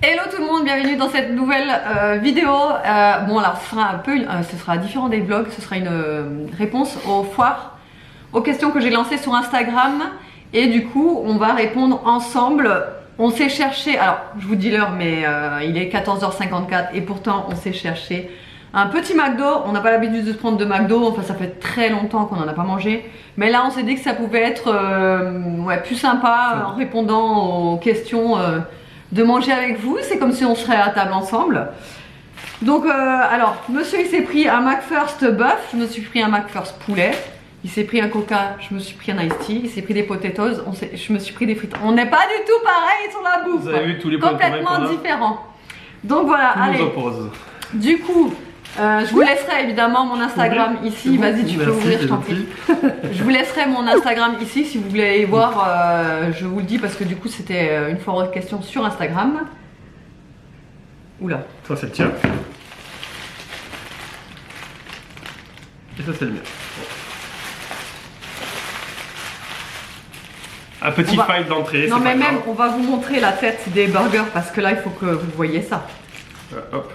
Hello tout le monde, bienvenue dans cette nouvelle vidéo. Bon alors ce sera différent des vlogs, ce sera une réponse aux foires, aux questions que j'ai lancées sur Instagram. Et du coup on va répondre ensemble. On s'est cherché, alors je vous dis l'heure mais il est 14h54 et pourtant on s'est cherché un petit McDo. On n'a pas l'habitude de se prendre de McDo, enfin ça fait très longtemps qu'on n'en a pas mangé. Mais là on s'est dit que ça pouvait être plus sympa en répondant aux questions. De manger avec vous, c'est comme si on serait à table ensemble. Donc alors, monsieur il s'est pris un McFirst bœuf, je me suis pris un McFirst poulet, il s'est pris un coca, je me suis pris un iced tea, il s'est pris des potatoes, je me suis pris des frites. On n'est pas du tout pareil sur la bouffe. Vous avez vu tous les points complètement différents. Donc voilà, tout allez. nous oppose. Du coup, je vous laisserai évidemment mon Instagram ici. Vas-y, tu peux ouvrir, je t'en prie. Je vous laisserai mon Instagram ici si vous voulez aller voir. Je vous le dis parce que du coup, c'était une fois de question sur Instagram. Oula. Ça, c'est le tien. Et ça, c'est le mien. Un petit file d'entrée. Non, mais même, on va vous montrer la tête des burgers parce que là, il faut que vous voyez ça. Hop.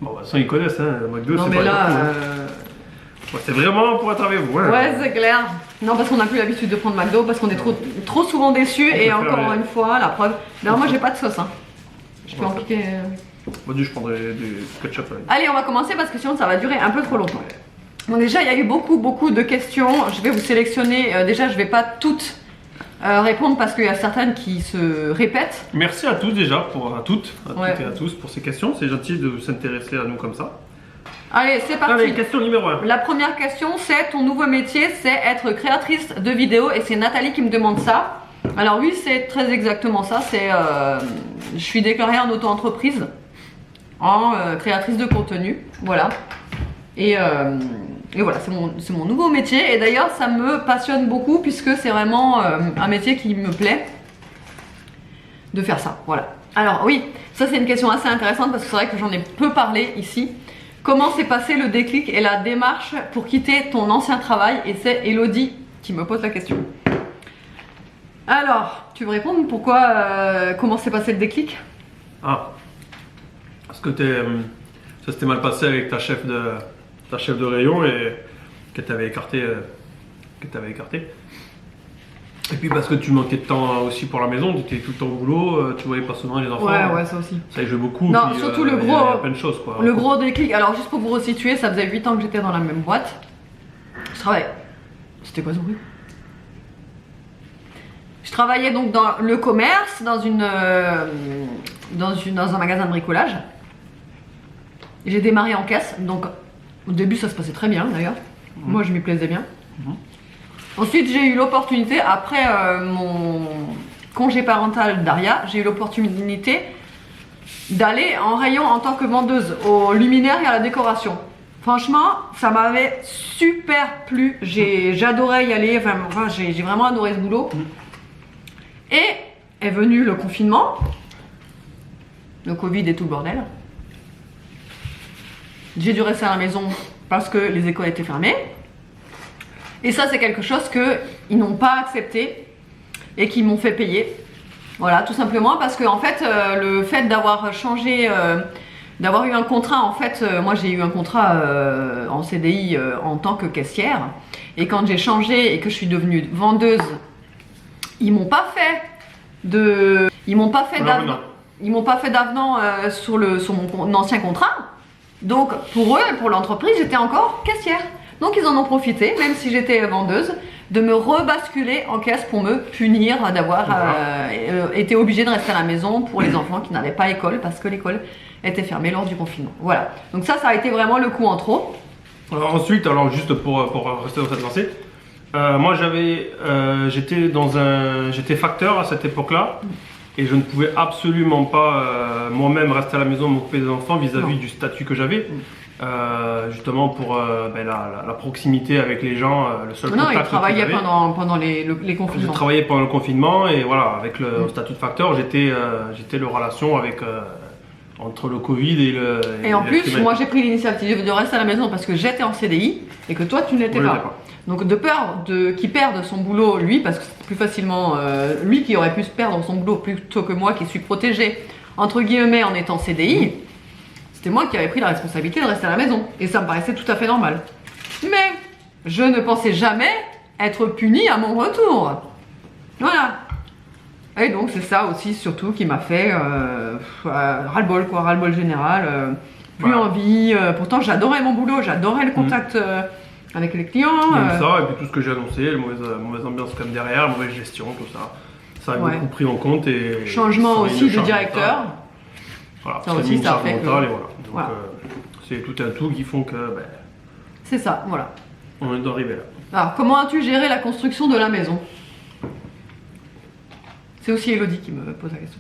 Bon, de toute façon, ils connaissent, hein, McDo, non, c'est mais pas là, c'est vraiment pour être avec vous. Hein. Ouais, c'est clair. Non, parce qu'on n'a plus l'habitude de prendre McDo, parce qu'on est trop souvent déçus. Et encore une fois, la preuve. D'ailleurs, moi, j'ai pas de sauce. Hein. Je peux en piquer. Moi, je prendrai du ketchup. Là. Allez, on va commencer parce que sinon, ça va durer un peu trop longtemps. Bon, déjà, il y a eu beaucoup de questions. Je vais vous sélectionner. Déjà, je vais pas toutes répondre parce qu'il y a certaines qui se répètent. Merci à tous déjà, à toutes et à tous pour ces questions. C'est gentil de s'intéresser à nous comme ça. Allez, c'est parti. Allez, question numéro 1. La première question, c'est ton nouveau métier, c'est être créatrice de vidéos et c'est Nathalie qui me demande ça. Alors oui, c'est très exactement ça. C'est, je suis déclarée en auto-entreprise, en créatrice de contenu, voilà. Et voilà, c'est mon nouveau métier. Et d'ailleurs, ça me passionne beaucoup puisque c'est vraiment un métier qui me plaît de faire ça. Voilà. Alors oui, ça c'est une question assez intéressante parce que c'est vrai que j'en ai peu parlé ici. Comment s'est passé le déclic et la démarche pour quitter ton ancien travail? Et c'est Elodie qui me pose la question. Alors, tu veux répondre pourquoi, comment s'est passé le déclic? Ah, parce que ça s'était mal passé avec ta chef de rayon et que t'avais écarté. Et puis parce que tu manquais de temps aussi pour la maison, tu étais tout le temps au boulot, tu voyais pas souvent les enfants. Ouais, ça aussi. Ça y jouait beaucoup. Non, puis, surtout le gros. Il y a plein de choses, quoi. Le gros déclic. Alors, juste pour vous resituer, ça faisait 8 ans que j'étais dans la même boîte. Je travaillais. C'était quoi ce bruit? Je travaillais donc dans le commerce, dans un magasin de bricolage. J'ai démarré en caisse, donc au début ça se passait très bien d'ailleurs. Moi je m'y plaisais bien. Ensuite j'ai eu l'opportunité, après mon congé parental d'Aria, j'ai eu l'opportunité d'aller en rayon en tant que vendeuse aux luminaires et à la décoration. Franchement, ça m'avait super plu, j'adorais y aller, enfin j'ai vraiment adoré ce boulot. Et est venu le confinement, le Covid et tout le bordel. J'ai dû rester à la maison parce que les écoles étaient fermées. Et ça, c'est quelque chose qu'ils n'ont pas accepté et qu'ils m'ont fait payer. Voilà, tout simplement parce que en fait, le fait d'avoir changé, d'avoir eu un contrat, en fait, moi j'ai eu un contrat en CDI en tant que caissière. Et quand j'ai changé et que je suis devenue vendeuse, ils m'ont pas fait d'avenant sur mon ancien contrat. Donc pour eux, pour l'entreprise, j'étais encore caissière. Donc ils en ont profité, même si j'étais vendeuse, de me rebasculer en caisse pour me punir d'avoir été obligée de rester à la maison pour les enfants qui n'avaient pas école parce que l'école était fermée lors du confinement. Voilà. Donc ça a été vraiment le coup en trop. Alors ensuite, juste pour rester dans cette lancée, moi j'étais facteur à cette époque-là. Et je ne pouvais absolument pas moi-même rester à la maison m'occuper des enfants vis-à-vis du statut que j'avais. Justement pour la proximité avec les gens, le seul contact que j'avais. Non, il travaillait pendant les confinements. Je travaillais pendant le confinement et voilà, avec le statut de facteur, j'étais le relation entre le Covid et en plus, moi j'ai pris l'initiative de rester à la maison parce que j'étais en CDI et que toi tu ne l'étais pas. Donc de peur qu'il perde son boulot, lui, parce que c'est plus facilement lui qui aurait pu se perdre son boulot plutôt que moi qui suis protégée, entre guillemets, en étant CDI, c'était moi qui avais pris la responsabilité de rester à la maison. Et ça me paraissait tout à fait normal. Mais je ne pensais jamais être punie à mon retour. Voilà. Et donc c'est ça aussi surtout qui m'a fait ras-le-bol quoi, ras-le-bol général, plus envie. Pourtant j'adorais mon boulot, j'adorais le contact avec les clients. Même ça, et puis tout ce que j'ai annoncé, la mauvaise ambiance comme derrière, mauvaise gestion, tout ça. Ça a beaucoup pris en compte et... Changement aussi de directeur. Voilà, ça aussi ça fait que... Et voilà. Donc c'est tout un tout qui font que... c'est ça, voilà. On est arrivé là. Alors comment as-tu géré la construction de la maison? C'est aussi Elodie qui me pose la question.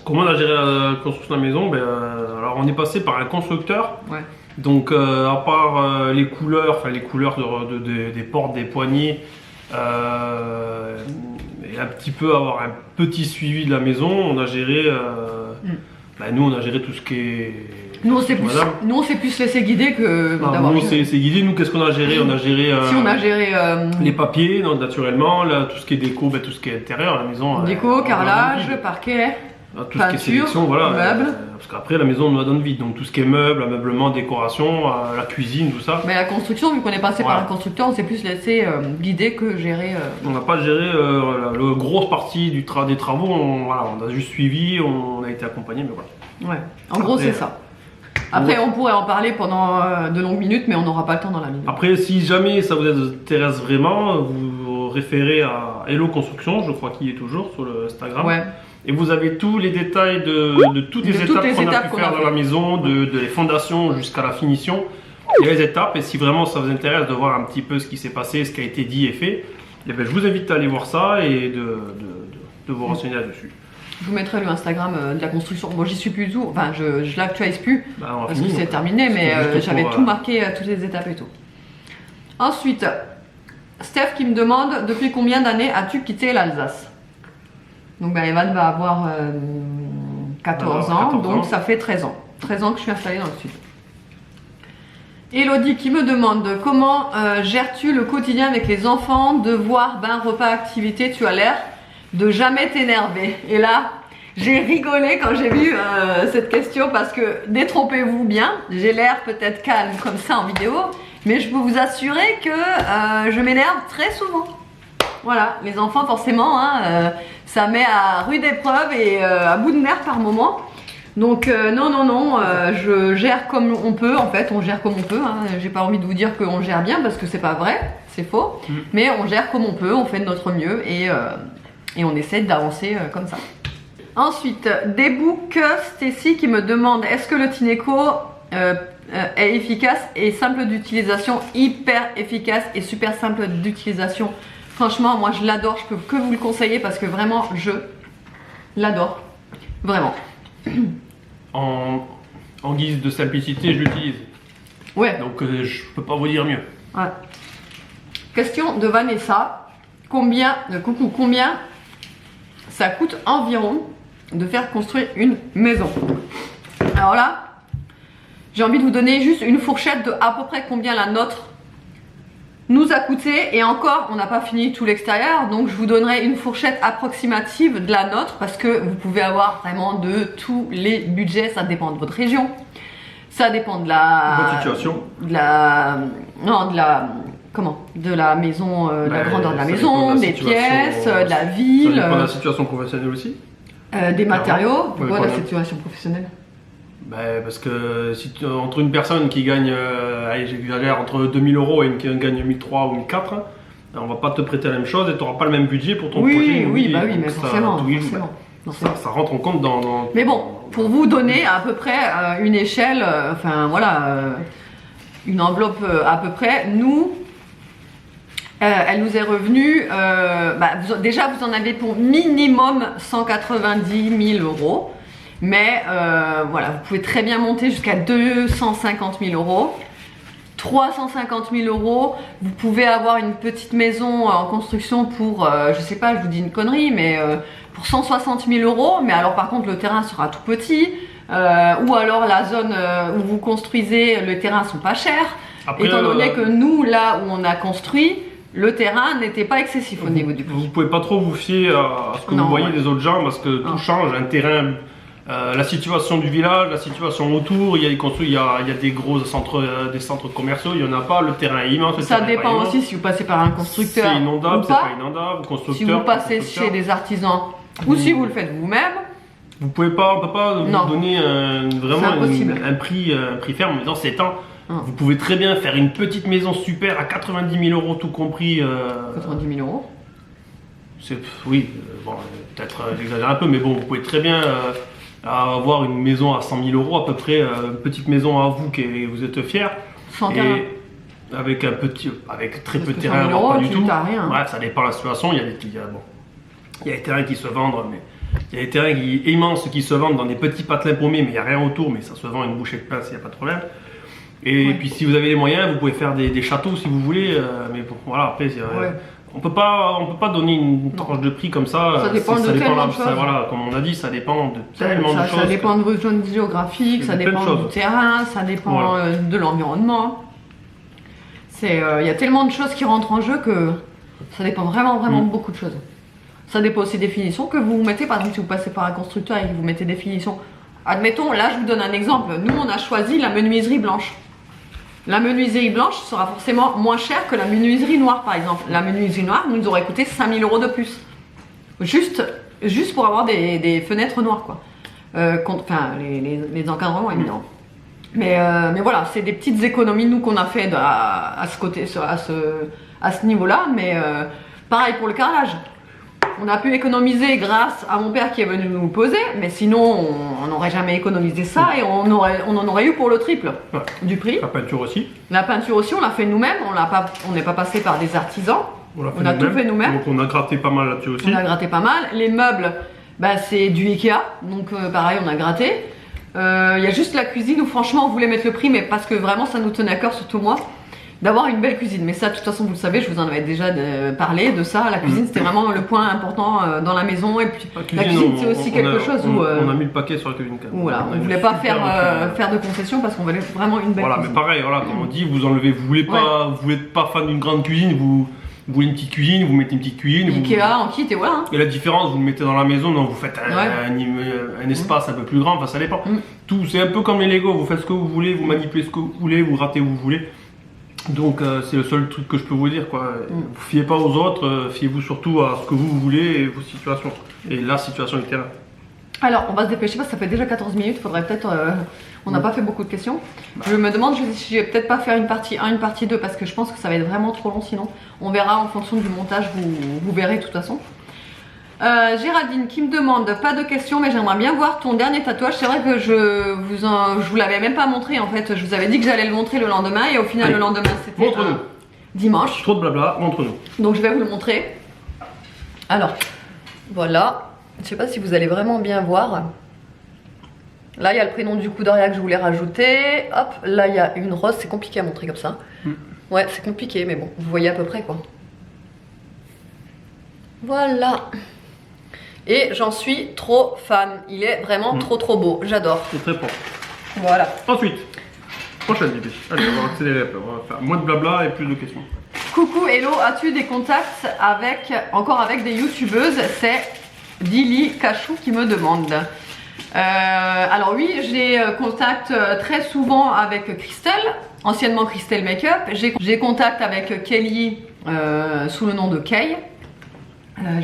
Comment on a géré la construction de la maison? Alors on est passé par un constructeur. Ouais. Donc à part les couleurs des portes, des poignées, et un petit peu avoir un petit suivi de la maison, on a géré. Nous on a géré tout ce qui est. Nous on s'est plus laissé guider que d'avoir. Nous c'est guidé. Nous qu'est-ce qu'on a géré? On a géré. Si on a géré. Les papiers, naturellement, là, tout ce qui est déco, tout ce qui est intérieur, la maison. Déco, carrelage, parquet. Tout ce qui est sélection, voilà. Meubles. Parce qu'après, la maison, on nous la donne vite. Donc tout ce qui est meubles, ameublement, décoration, la cuisine, tout ça. Mais la construction, vu qu'on est passé par un constructeur, on s'est plus laissé guider que gérer. On n'a pas géré la grosse partie des travaux. On a juste suivi, on a été accompagné, mais voilà. Ouais, en gros, c'est ça. Après, on pourrait en parler pendant de longues minutes, mais on n'aura pas le temps dans la minute. Après, si jamais ça vous intéresse vraiment, vous référez à Hello Construction, je crois qu'il y est toujours sur le Instagram. Ouais. Et vous avez tous les détails de toutes les étapes qu'on a pu faire dans la maison, de les fondations jusqu'à la finition. Il y a les étapes, et si vraiment ça vous intéresse de voir un petit peu ce qui s'est passé, ce qui a été dit et fait, je vous invite à aller voir ça et de vous renseigner là-dessus. Je vous mettrai le Instagram de la construction. Bon, j'y suis plus du tout, enfin je l'actualise plus parce que c'est terminé, mais j'avais tout marqué, toutes les étapes et tout. Ensuite, Steph qui me demande depuis combien d'années as-tu quitté l'Alsace? Donc Evan va avoir 14 ans, donc ça fait 13 ans. 13 ans que je suis installée dans le sud. Elodie qui me demande comment gères-tu le quotidien avec les enfants, devoirs, bain, repas, activités, tu as l'air de jamais t'énerver. Et là, j'ai rigolé quand j'ai vu cette question parce que détrompez-vous bien, j'ai l'air peut-être calme comme ça en vidéo, mais je peux vous assurer que je m'énerve très souvent. Voilà, les enfants forcément, ça met à rude épreuve et à bout de nerfs par moment. Donc non, je gère comme on peut, en fait, on gère comme on peut. J'ai pas envie de vous dire qu'on gère bien parce que c'est pas vrai, c'est faux. Mais on gère comme on peut, on fait de notre mieux et on essaie d'avancer comme ça. Ensuite, Debook Stacy qui me demande est-ce que le Tineco est efficace et simple d'utilisation, hyper efficace et super simple d'utilisation. Franchement, moi je l'adore, je peux que vous le conseiller parce que vraiment je l'adore. Vraiment. En guise de simplicité, je l'utilise. Ouais. Donc je peux pas vous dire mieux. Ouais. Question de Vanessa. Combien ça coûte environ de faire construire une maison? Alors là, j'ai envie de vous donner juste une fourchette de à peu près combien la nôtre nous a coûté, et encore on n'a pas fini tout l'extérieur, donc je vous donnerai une fourchette approximative de la nôtre parce que vous pouvez avoir vraiment de tous les budgets, ça dépend de votre région, ça dépend de la situation, de la maison, de la grandeur de la maison, des pièces, de la ville, ça dépend de la situation professionnelle aussi, des matériaux. Pourquoi de la situation professionnelle? Parce que si entre une personne qui gagne, j'exagère, entre 2000 € et une qui gagne 1300 ou 1400, on va pas te prêter la même chose et tu n'auras pas le même budget pour ton projet. Oui, mais forcément. Ça rentre en compte dans... Mais bon, pour vous donner à peu près une échelle, une enveloppe à peu près, nous, elle nous est revenue, déjà vous en avez pour minimum 190 000 €. Mais voilà, vous pouvez très bien monter jusqu'à 250 000 €, 350 000 €. Vous pouvez avoir une petite maison en construction pour, je sais pas, je vous dis une connerie, mais pour 160 000 €. Mais alors par contre, le terrain sera tout petit. Ou alors la zone où vous construisez, le terrain sont pas chers. Après, étant donné que nous, là où on a construit, le terrain n'était pas excessif au niveau du prix. Vous pouvez pas trop vous fier à ce que Non, vous voyez ouais. des autres gens parce que tout change. Un terrain, la situation du village, la situation autour, il y a des gros centres, des centres commerciaux, il y en a pas. Le terrain est immense. Ça dépend aussi si vous passez par un constructeur C'est inondable, ou c'est pas. pas inondable. Constructeur, Si vous passez constructeur. chez des artisans ou si vous le faites vous-même. Vous pouvez pas, on peut pas Non. vous donner vraiment impossible. un prix ferme. Mais dans ces temps, Non. vous pouvez très bien faire une petite maison super à 90 000 € tout compris. 90 000 €. Oui, bon, peut-être j'exagère un peu, mais bon, vous pouvez très bien avoir une maison à 100 000 € à peu près, une petite maison à vous que vous êtes fier. Sans terrain. Avec très peu de Parce que terrain, 100 000 voire pas €, du tu tout. t'as rien. Bref, ça dépend de la situation. Il y a des terrains qui se vendent, mais il y a des terrains immenses qui se vendent dans des petits patelins paumés, mais il n'y a rien autour, mais ça se vend une bouchée de pain, il n'y a pas de problème. Et puis si vous avez les moyens, vous pouvez faire des châteaux si vous voulez, mais bon, voilà, après, on peut pas donner une tranche de prix comme ça. Ça dépend de tellement de choses. Voilà, comme on a dit, ça dépend de tellement de choses. Ça dépend de vos zones géographiques, ça plein de dépend choses. du terrain, ça dépend Voilà. de l'environnement. Il y a tellement de choses qui rentrent en jeu que ça dépend vraiment de beaucoup de choses. Ça dépend aussi des finitions que vous mettez. Par exemple, si vous passez par un constructeur et que vous mettez des finitions. Admettons, là je vous donne un exemple. Nous on a choisi la menuiserie blanche. La menuiserie blanche sera forcément moins chère que la menuiserie noire par exemple. La menuiserie noire nous aurait coûté 5 000 € de plus. Juste pour avoir des fenêtres noires quoi. Enfin les encadrements évidemment. Mais voilà, c'est des petites économies nous qu'on a fait à ce niveau-là. Mais pareil pour le carrelage. On a pu économiser grâce à mon père qui est venu nous le poser, mais sinon on n'aurait jamais économisé ça et on en aurait eu pour le triple du prix. La peinture aussi. La peinture aussi, on l'a fait nous-mêmes, on n'est pas passé par des artisans. On a tout fait nous-mêmes. Donc on a gratté pas mal là-dessus aussi. On a gratté pas mal. Les meubles, c'est du Ikea, donc pareil on a gratté. Il y a juste la cuisine où franchement on voulait mettre le prix, mais parce que vraiment ça nous tenait à cœur, surtout moi, d'avoir une belle cuisine. Mais ça de toute façon vous le savez, je vous en avais déjà parlé de ça. La cuisine c'était vraiment le point important dans la maison. Et puis la cuisine c'est aussi quelque chose où on a mis le paquet sur la cuisine quand même. voilà, on voulait pas faire de concessions parce qu'on voulait vraiment une belle voilà, cuisine. mais pareil, voilà, comme on dit, vous enlevez, vous êtes pas fan d'une grande cuisine, vous voulez une petite cuisine, vous mettez une petite cuisine. Ikea en kit et voilà. Hein. Et la différence, vous le mettez dans la maison, donc vous faites un espace un peu plus grand, enfin ça dépend. Tout, c'est un peu comme les Lego, vous faites ce que vous voulez, vous manipulez ce que vous voulez, vous ratez où vous voulez. Donc c'est le seul truc que je peux vous dire quoi. Vous fiez pas aux autres, fiez-vous surtout à ce que vous voulez et vos situations. Et la situation du terrain. Alors on va se dépêcher parce que ça fait déjà 14 minutes, faudrait peut-être... on n'a pas fait beaucoup de questions. Je me demande si je vais peut-être pas faire une partie 1, une partie 2 parce que je pense que ça va être vraiment trop long sinon. On verra en fonction du montage, vous verrez de toute façon. Géraldine qui me demande, pas de questions mais j'aimerais bien voir ton dernier tatouage. C'est vrai que je vous l'avais même pas montré en fait. Je vous avais dit que j'allais le montrer le lendemain et au final le lendemain c'était montre-nous. Dimanche. Trop de blabla, montre-nous. Donc je vais vous le montrer. Alors, voilà. Je sais pas si vous allez vraiment bien voir. Là il y a le prénom du Kudoria que je voulais rajouter. Hop, là il y a une rose, c'est compliqué à montrer comme ça. Ouais, c'est compliqué mais bon, vous voyez à peu près quoi. Voilà. Et j'en suis trop fan. Il est vraiment trop beau. J'adore. C'est très propre. Voilà. Ensuite, prochaine idée. Allez, on va accélérer un peu. On va faire moins de blabla et plus de questions. Coucou, hello. As-tu des contacts encore avec des youtubeuses? C'est Dili Cachou qui me demande. Alors oui, j'ai contact très souvent avec Christelle, anciennement Christelle Makeup. J'ai contact avec Kelly sous le nom de Kay.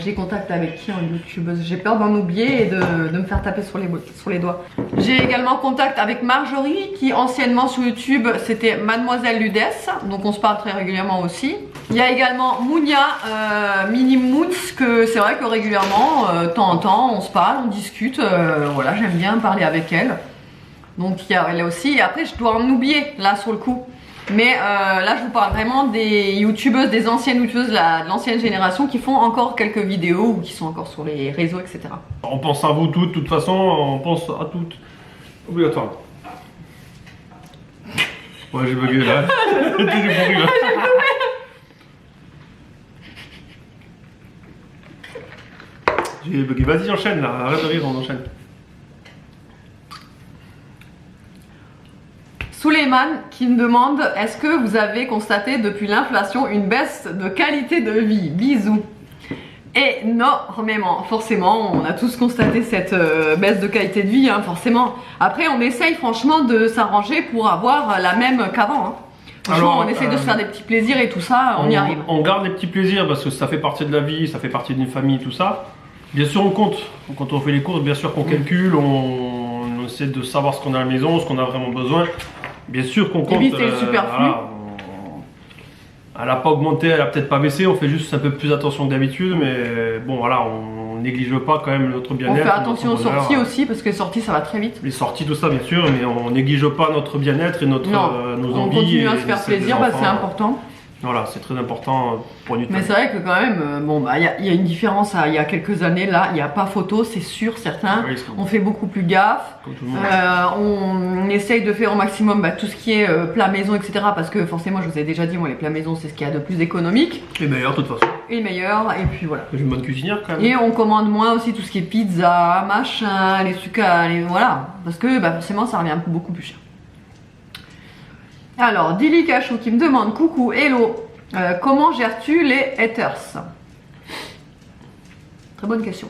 J'ai contact avec qui en youtubeuse? J'ai peur d'en oublier et de me faire taper sur les doigts. J'ai également contact avec Marjorie qui anciennement sur YouTube c'était Mademoiselle Ludès, donc on se parle très régulièrement aussi. Il y a également Mounia Mini Moons que c'est vrai que régulièrement, de temps en temps on se parle, on discute, voilà j'aime bien parler avec elle. Donc il y a elle aussi et après je dois en oublier là sur le coup. Mais là je vous parle vraiment des youtubeuses, des anciennes youtubeuses de l'ancienne génération qui font encore quelques vidéos ou qui sont encore sur les réseaux etc. On pense à vous toutes, de toute façon, on pense à toutes. Obligatoire. Ouais, j'ai bugué là. J'ai bugué là. J'ai bugué. Vas-y, enchaîne là. Arrête de rire, on enchaîne. Sous les Suleiman qui me demande est-ce que vous avez constaté depuis l'inflation une baisse de qualité de vie? Bisous. Énormément, forcément, on a tous constaté cette baisse de qualité de vie, hein, forcément. Après, on essaye franchement de s'arranger pour avoir la même qu'avant. Hein. Franchement, on essaye de se faire des petits plaisirs et tout ça, on y arrive. On garde les petits plaisirs parce que ça fait partie de la vie, ça fait partie d'une famille, tout ça. Bien sûr, on compte. Quand on fait les courses, bien sûr qu'on calcule, on essaie de savoir ce qu'on a à la maison, ce qu'on a vraiment besoin. Bien sûr qu'on compte. Éviter le superflu. Voilà, elle n'a pas augmenté, elle n'a peut-être pas baissé, on fait juste un peu plus attention que d'habitude, mais bon voilà, on néglige pas quand même notre bien-être. On fait attention aux sorties aussi, parce que les sorties ça va très vite. Les sorties, tout ça bien sûr, mais on néglige pas notre bien-être et nos envies. On continue à se faire plaisir, c'est important. Voilà, c'est très important pour une. Mais c'est vrai que quand même, bon bah il y a une différence il y a quelques années là, il n'y a pas photo, c'est sûr, certains. Oui, on fait beaucoup plus gaffe. Comme tout le monde. On essaye de faire au maximum tout ce qui est plat maison, etc. Parce que forcément, je vous ai déjà dit, moi les plats maison c'est ce qu'il y a de plus économique. Et meilleur de toute façon. Et meilleur, et puis voilà. J'ai une bonne cuisinière quand même. Et on commande moins aussi tout ce qui est pizza, machin, les trucs, voilà. Parce que forcément ça revient beaucoup plus cher. Alors, Dilly Cachou qui me demande coucou, hello, comment gères-tu les haters? Très bonne question.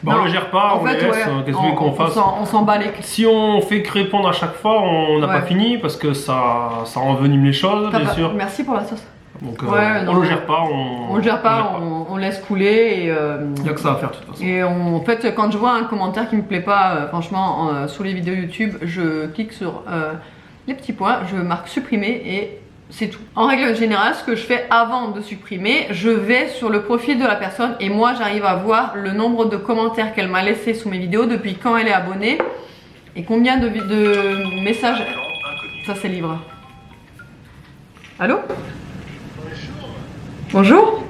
Bon, on le gère pas, on laisse, qu'est-ce qu'on fasse? On s'en bat les. Si on fait que répondre à chaque fois, on n'a pas fini parce que ça envenime les choses, bien sûr. Merci pour la sauce. Donc on le gère pas, on le gère pas, on laisse couler et il n'y a que ça à faire de toute façon. Et en fait, quand je vois un commentaire qui me plaît pas, franchement, sous les vidéos YouTube, je clique sur les petits points, je marque supprimer et c'est tout. En règle générale, ce que je fais avant de supprimer, je vais sur le profil de la personne et moi j'arrive à voir le nombre de commentaires qu'elle m'a laissé sous mes vidéos depuis quand elle est abonnée et combien de messages. Ça c'est libre. Allô? Bonjour.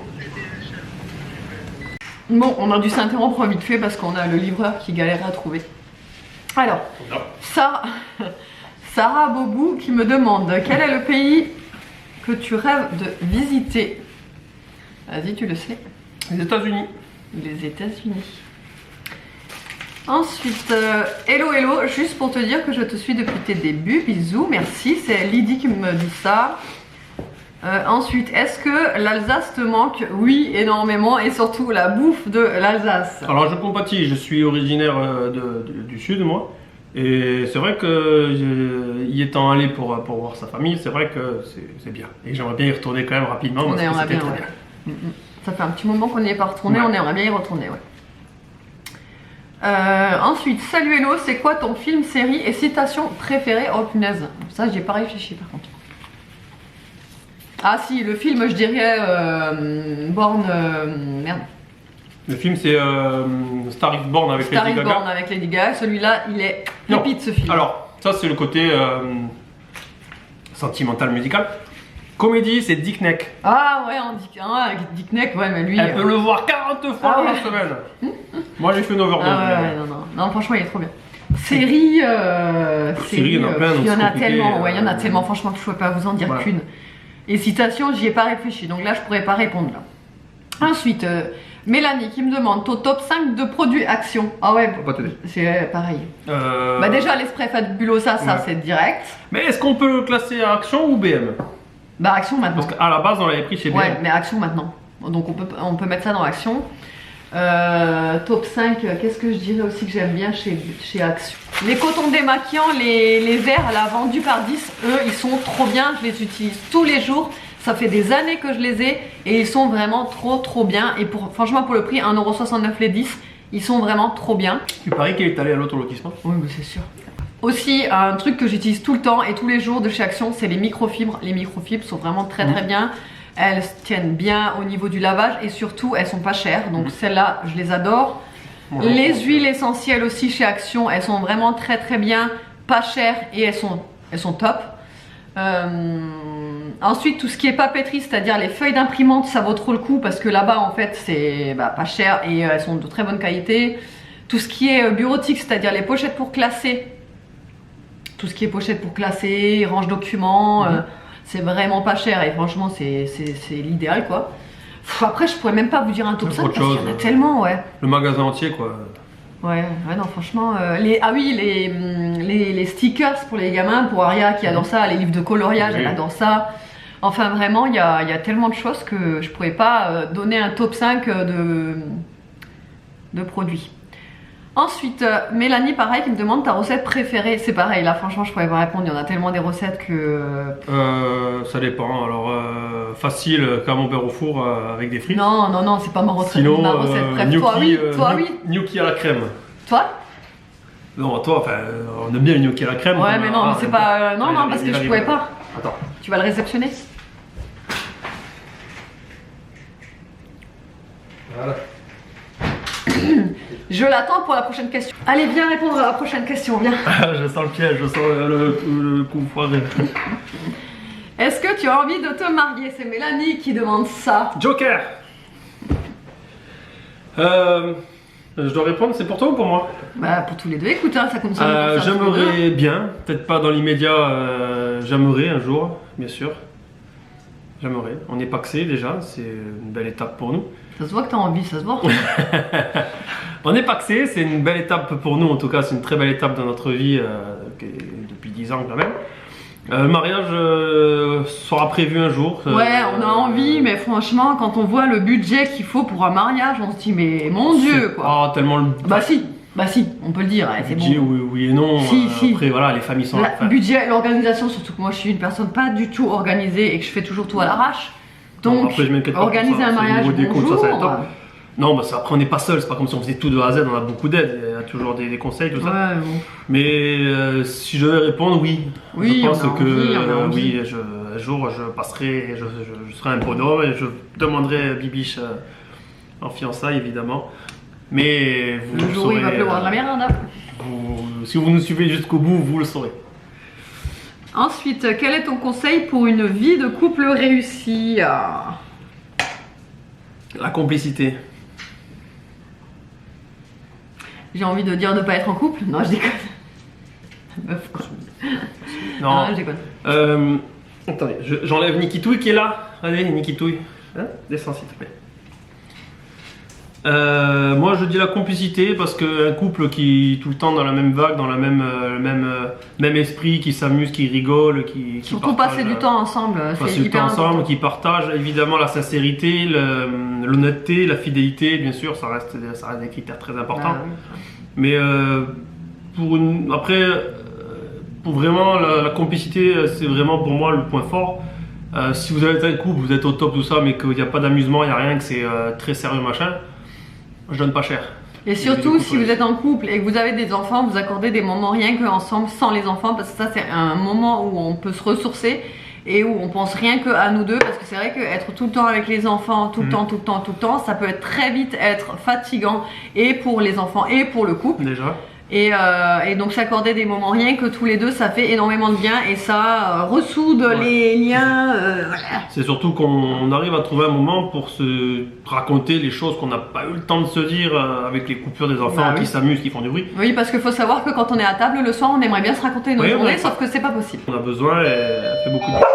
Bon, on a dû s'interrompre vite fait parce qu'on a le livreur qui galère à trouver. Alors, Sarah Bobou qui me demande quel est le pays que tu rêves de visiter? Vas-y, tu le sais. Les États-Unis. Les États-Unis. Ensuite, hello, juste pour te dire que je te suis depuis tes débuts. Bisous, merci. C'est Lydie qui me dit ça. Ensuite, est-ce que l'Alsace te manque? Oui, énormément, et surtout la bouffe de l'Alsace. Alors je compatis, je suis originaire du sud moi, et c'est vrai que y étant allé pour voir sa famille, c'est vrai que c'est bien. Et j'aimerais bien y retourner quand même rapidement parce que c'était très bien. Ça fait un petit moment qu'on n'y est pas retourné, on aimerait bien y retourner, ensuite, salut hello, c'est quoi ton film, série et citation préférée? Oh punaise, ça j'y ai pas réfléchi par contre. Ah si, le film, je dirais Born... merde. Le film c'est Star is Born avec Lady Gaga. Star is Born avec Lady Gaga, celui-là, il est pépite ce film. Alors, ça c'est le côté sentimental musical. Comédie, c'est Dick Neck. Ah ouais, Dick Neck, ouais, mais lui... Elle peut le voir 40 fois dans la semaine. Moi j'ai fait une overdose. Non, franchement, il est trop bien. Série, il y en a plein. Il y en a tellement, il y en a tellement, franchement, je ne pourrais pas vous en dire qu'une. Et citation, j'y ai pas réfléchi, donc là je pourrais pas répondre là. Ensuite, Mélanie qui me demande ton top 5 de produits Action. Ah ouais, c'est pareil. Déjà l'Esprit Fabulosa, ça c'est direct. Mais est-ce qu'on peut le classer à Action ou BM? Bah Action maintenant. Parce qu'à la base on l'avait pris chez BM. Ouais, mais Action maintenant. Donc on peut mettre ça dans Action. Top 5, qu'est-ce que je dirais aussi que j'aime bien chez Action? Les cotons démaquillants, les verts là vendus par 10, eux ils sont trop bien, je les utilise tous les jours. Ça fait des années que je les ai et ils sont vraiment trop bien. Et franchement pour le prix 1,69€ les 10, ils sont vraiment trop bien. Tu paries qu'il est allé à l'autolotissement? Oui, mais c'est sûr. Aussi un truc que j'utilise tout le temps et tous les jours de chez Action, c'est les microfibres. Les microfibres sont vraiment très bien. Elles tiennent bien au niveau du lavage et surtout elles sont pas chères, donc celles-là je les adore. Les huiles essentielles aussi chez Action, elles sont vraiment très bien, pas chères et elles sont top. Ensuite tout ce qui est papeterie, c'est-à-dire les feuilles d'imprimante, ça vaut trop le coup parce que là-bas en fait c'est pas cher et elles sont de très bonne qualité. Tout ce qui est bureautique, c'est-à-dire les pochettes pour classer, tout ce qui est pochettes pour classer, range documents, c'est vraiment pas cher et franchement c'est l'idéal quoi. Après je pourrais même pas vous dire un top 5 parce qu'il y en a tellement, ouais. Le magasin entier quoi. Ouais, ouais, non, franchement, ah oui, les stickers pour les gamins, pour Aria qui adore ça, les livres de coloriage, Oui. elle adore ça. Enfin, vraiment, il y a tellement de choses que je pourrais pas donner un top 5 de produits. Ensuite, Mélanie, pareil, qui me demande ta recette préférée. C'est pareil, là, franchement, je pourrais pas répondre. Il y en a tellement des recettes que. Ça dépend. Alors, facile, camembert au four avec des frites. Non, non, non, c'est pas ma recette. Sinon, ma recette préf. gnocchi, Toi, oui. Toi, oui. Gnocchi à la crème. Toi. Non, toi, enfin, on aime bien le gnocchi à la crème. Ouais, mais non, mais c'est pas. Non, non, parce que je pouvais pas. Attends. Tu vas le réceptionner. Voilà. Je l'attends pour la prochaine question. Allez, viens répondre à la prochaine question, viens. Je sens le piège, je sens le coup foiré. Est-ce que tu as envie de te marier? C'est Mélanie qui demande ça. Joker. Je dois répondre, c'est pour toi ou pour moi? Bah, pour tous les deux, écoute, hein, ça concerne tous les deux. J'aimerais bien, peut-être pas dans l'immédiat, j'aimerais un jour, bien sûr. J'aimerais. On est paxé déjà, c'est une belle étape pour nous. Ça se voit que t'as envie, ça se voit. On est paxé, c'est une belle étape pour nous, en tout cas, c'est une très belle étape dans notre vie, depuis 10 ans quand même. Le mariage sera prévu un jour. Ouais, on a envie, mais franchement, quand on voit le budget qu'il faut pour un mariage, on se dit, mais mon Dieu, quoi. Ah, tellement le Bah si, on peut le dire, ouais, c'est budget, bon. oui, oui et non. Si. Après, voilà, les familles sont. Le budget, l'organisation, surtout que moi je suis une personne pas du tout organisée et que je fais toujours tout à l'arrache. Donc, après, je m'inquiète pas pour organiser ça, un c'est au mariage, niveau des comptes, bonjour. ça va être top. Non, bah après on n'est pas seul, c'est pas comme si on faisait tout de A à Z, on a beaucoup d'aide, il y a toujours des conseils, tout ça. Ouais, bon. Mais si je devais répondre, oui. Oui, je pense on a que envie, on a envie. oui, un jour je passerai, je serai un bonhomme et je demanderai Bibiche en fiançailles évidemment. Mais vous Le jour où il va pleuvoir de la merde. si vous nous suivez jusqu'au bout, vous le saurez. Ensuite, quel est ton conseil pour une vie de couple réussie? La complicité. J'ai envie de dire de pas être en couple. Non, je déconne. Meuf, quoi. Non. Je déconne. Attendez, j'enlève Nikitouille qui est là. Allez, Nikitouille. Hein, descends s'il te plaît. Moi je dis la complicité parce qu'un couple qui tout le temps dans la même vague, dans la même esprit, qui s'amuse, qui rigole, qui Surtout partage, passer du temps ensemble, passer c'est du hyper temps ensemble, important. qui partagent évidemment la sincérité, l'honnêteté, la fidélité, bien sûr, ça reste des critères très importants. Ah, oui. Mais pour vraiment la complicité, c'est vraiment pour moi le point fort. Si vous êtes un couple, vous êtes au top tout ça, mais qu'il n'y a pas d'amusement, il n'y a rien, que c'est très sérieux machin, je donne pas cher. Et surtout, si vous êtes en couple et que vous avez des enfants, vous accordez des moments rien qu'ensemble, sans les enfants, parce que ça, c'est un moment où on peut se ressourcer et où on pense rien que à nous deux, parce que c'est vrai qu'être tout le temps avec les enfants, tout le temps, ça peut être très vite être fatigant, et pour les enfants et pour le couple. Déjà. Et donc s'accorder des moments rien que tous les deux, ça fait énormément de bien et ça ressoude les liens. Voilà. C'est surtout qu'on arrive à trouver un moment pour se raconter les choses qu'on n'a pas eu le temps de se dire avec les coupures des enfants Bah oui. qui s'amusent, qui font du bruit. Oui, parce qu'il faut savoir que quand on est à table le soir, on aimerait bien se raconter nos Oui, journées, ouais. sauf que c'est pas possible. On a besoin et elle fait beaucoup de bien.